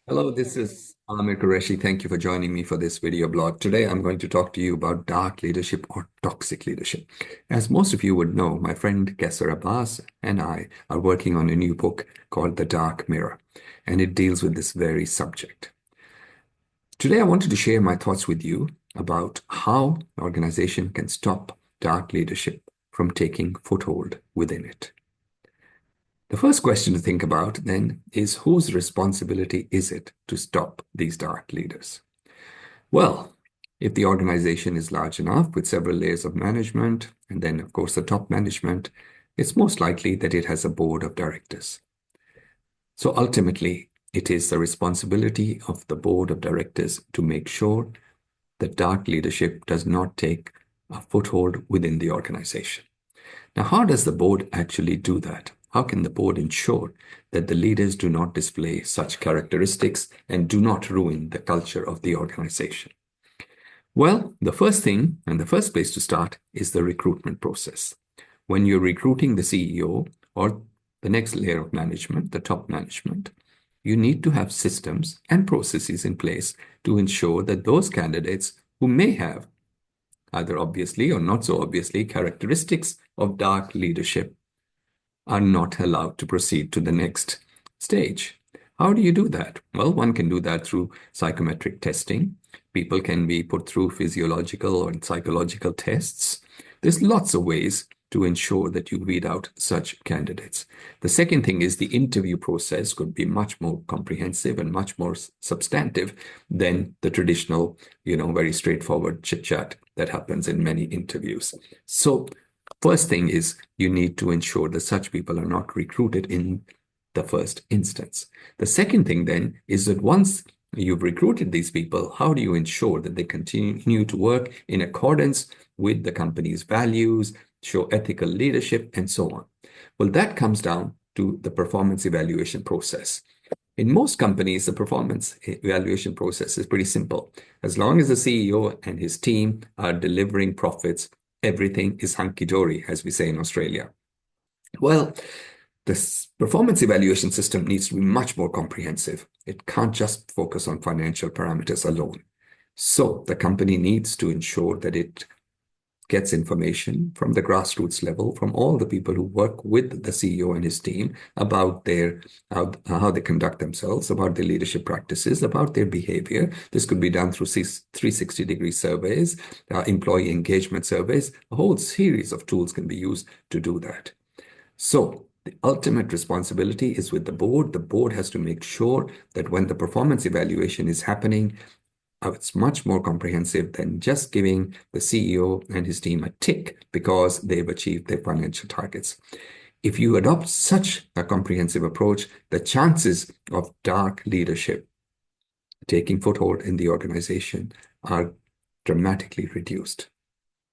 Hello, this is Amer Qureshi. Thank you for joining me for this video blog. Today, I'm going to talk to you about dark leadership or toxic leadership. As most of you would know, my friend Kesser Abbas and I are working on a new book called The Dark Mirror, and it deals with this very subject. Today, I wanted to share my thoughts with you about how an organization can stop dark leadership from taking foothold within it. The first question to think about then is whose responsibility is it to stop these dark leaders? Well, if the organization is large enough with several layers of management, and then, of course, the top management, it's most likely that it has a board of directors. So ultimately, it is the responsibility of the board of directors to make sure that dark leadership does not take a foothold within the organization. Now, how does the board actually do that? How can the board ensure that the leaders do not display such characteristics and do not ruin the culture of the organization? Well, the first thing and the first place to start is the recruitment process. When you're recruiting the CEO or the next layer of management, the top management, you need to have systems and processes in place to ensure that those candidates who may have either obviously or not so obviously characteristics of dark leadership are not allowed to proceed to the next stage. How do you do that? Well, one can do that through psychometric testing. People can be put through physiological or psychological tests. There's lots of ways to ensure that you weed out such candidates. The second thing is the interview process could be much more comprehensive and much more substantive than the traditional, very straightforward chit chat that happens in many interviews. So first thing is you need to ensure that such people are not recruited in the first instance. The second thing then is that once you've recruited these people, how do you ensure that they continue to work in accordance with the company's values, show ethical leadership, and so on? Well, that comes down to the performance evaluation process. In most companies, the performance evaluation process is pretty simple. As long as the CEO and his team are delivering profits, everything is hunky-dory, as we say in Australia. Well, this performance evaluation system needs to be much more comprehensive. It can't just focus on financial parameters alone. So the company needs to ensure that it gets information from the grassroots level, from all the people who work with the CEO and his team about how they conduct themselves, about their leadership practices, about their behavior. This could be done through 360-degree surveys, employee engagement surveys. A whole series of tools can be used to do that. So the ultimate responsibility is with the board. The board has to make sure that when the performance evaluation is happening, it's much more comprehensive than just giving the CEO and his team a tick because they've achieved their financial targets. If you adopt such a comprehensive approach, the chances of dark leadership taking foothold in the organization are dramatically reduced.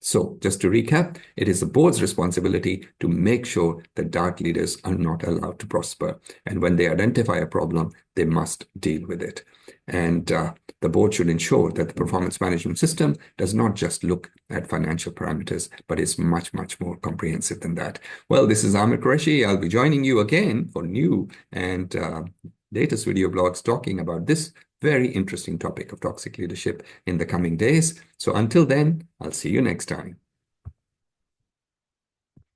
So just to recap, it is the board's responsibility to make sure that dark leaders are not allowed to prosper. And when they identify a problem, they must deal with it. And the board should ensure that the performance management system does not just look at financial parameters, but is much, much more comprehensive than that. Well, this is Amer Qureshi. I'll be joining you again for new and latest video blogs talking about this very interesting topic of toxic leadership in the coming days. So until then, I'll see you next time.